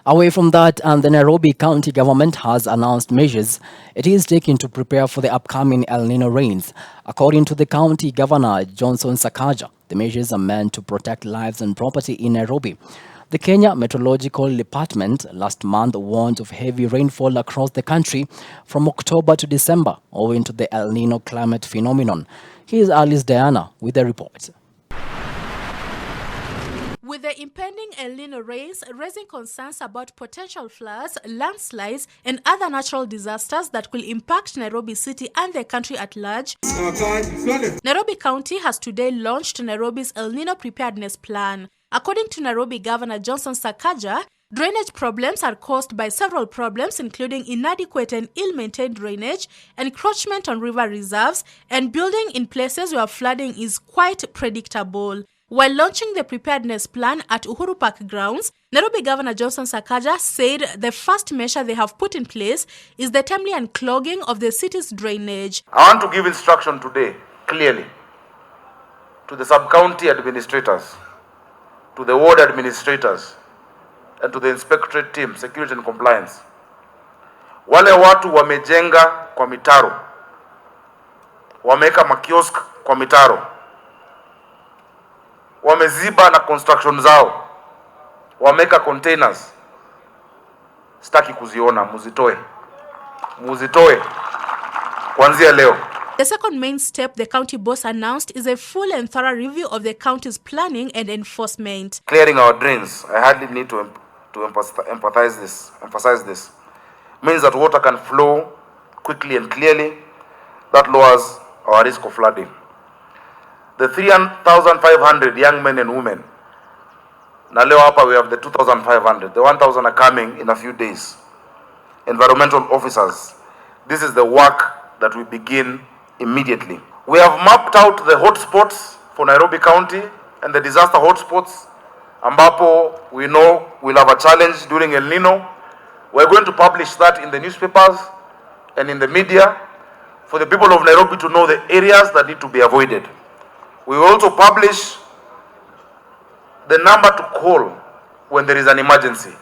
Away from that, the Nairobi County government has announced measures it is taking to prepare for the upcoming El Nino rains. According to the county governor, Johnson Sakaja, the measures are meant to protect lives and property in Nairobi. The Kenya Meteorological Department last month warned of heavy rainfall across the country from October to December owing to the El Nino climate phenomenon. Here's Alice Diana with the report. With the impending El Nino rains raising concerns about potential floods, landslides, and other natural disasters that will impact Nairobi City and the country at large, Nairobi County has today launched Nairobi's El Nino preparedness plan. According to Nairobi Governor Johnson Sakaja, drainage problems are caused by several problems, including inadequate and ill-maintained drainage, encroachment on river reserves, and building in places where flooding is quite predictable. While launching the preparedness plan at Uhuru Park grounds, Nairobi Governor Johnson Sakaja said the first measure they have put in place is the timely unclogging of the city's drainage. I want to give instruction today, clearly, to the sub-county administrators, to the ward administrators, and to the inspectorate team, security and compliance. Wale watu wamejenga kwa mitaro, wameka makiosk kwa mitaro, wameziba na construction zao, wameka containers. Sitaki kuziona, muzitoe kuanzia leo. The second main step the county boss announced is a full and thorough review of the county's planning and enforcement. Clearing our drains, I hardly need to emphasize this, means that water can flow quickly and clearly. That lowers our risk of flooding. The 3,500 young men and women, na leo hapa we have the 2,500, the 1,000 are coming in a few days. Environmental officers, this is the work that we begin immediately. We have mapped out the hotspots for Nairobi County and the disaster hotspots, ambapo we know we'll have a challenge during El Nino. We're going to publish that in the newspapers and in the media for the people of Nairobi to know the areas that need to be avoided. We will also publish the number to call when there is an emergency.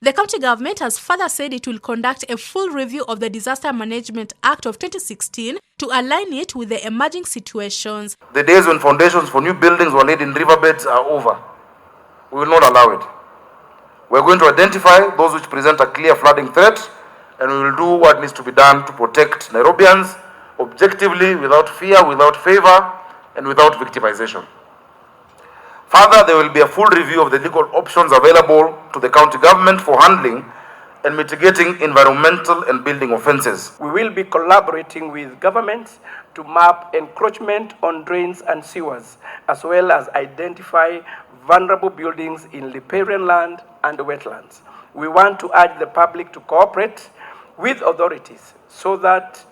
The county government has further said it will conduct a full review of the Disaster Management Act of 2016 to align it with the emerging situations. The days when foundations for new buildings were laid in riverbeds are over. We will not allow it. We are going to identify those which present a clear flooding threat, and we will do what needs to be done to protect Nairobians objectively, without fear, without favor, and without victimization. Further, there will be a full review of the legal options available to the county government for handling and mitigating environmental and building offences. We will be collaborating with governments to map encroachment on drains and sewers, as well as identify vulnerable buildings in riparian land and wetlands. We want to urge the public to cooperate with authorities so that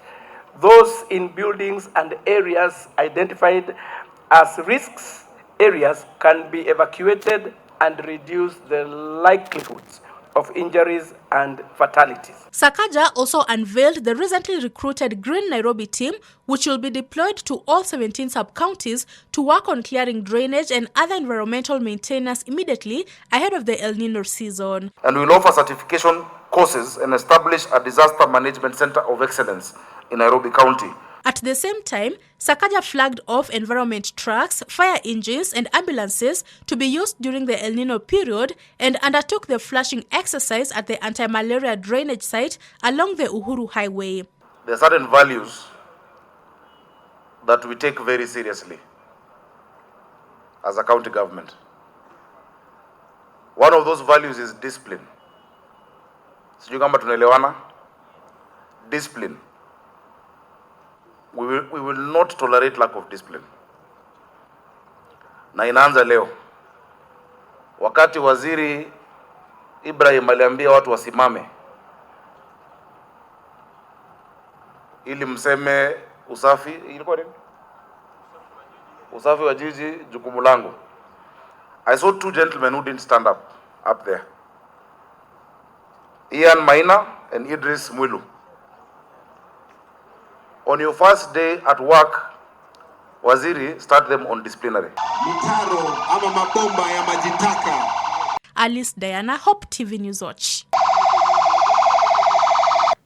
those in buildings and areas identified as risks areas can be evacuated and reduce the likelihoods of injuries and fatalities. Sakaja also unveiled the recently recruited Green Nairobi team, which will be deployed to all 17 sub-counties to work on clearing drainage and other environmental maintenance immediately ahead of the El Nino season. And we will offer certification courses and establish a disaster management center of excellence in Nairobi County. At the same time, Sakaja flagged off environment trucks, fire engines, and ambulances to be used during the El Nino period and undertook the flushing exercise at the anti-malaria drainage site along the Uhuru Highway. There are certain values that we take very seriously as a county government. One of those values is discipline. Sijui kama tunaelewana? Discipline. We will not tolerate lack of discipline. Na inaanza leo. Wakati waziri Ibrahim aliambia watu wasimame ili mseme usafi, ilikuwa nini? Usafi wa jiji jukumu langu. I saw two gentlemen who didn't stand up there. Ian Maina and Idris Mwilu. On your first day at work, Waziri, start them on disciplinary. Mitaro ama mabomba ya majitaka. Alice Diana, Hope TV News Watch.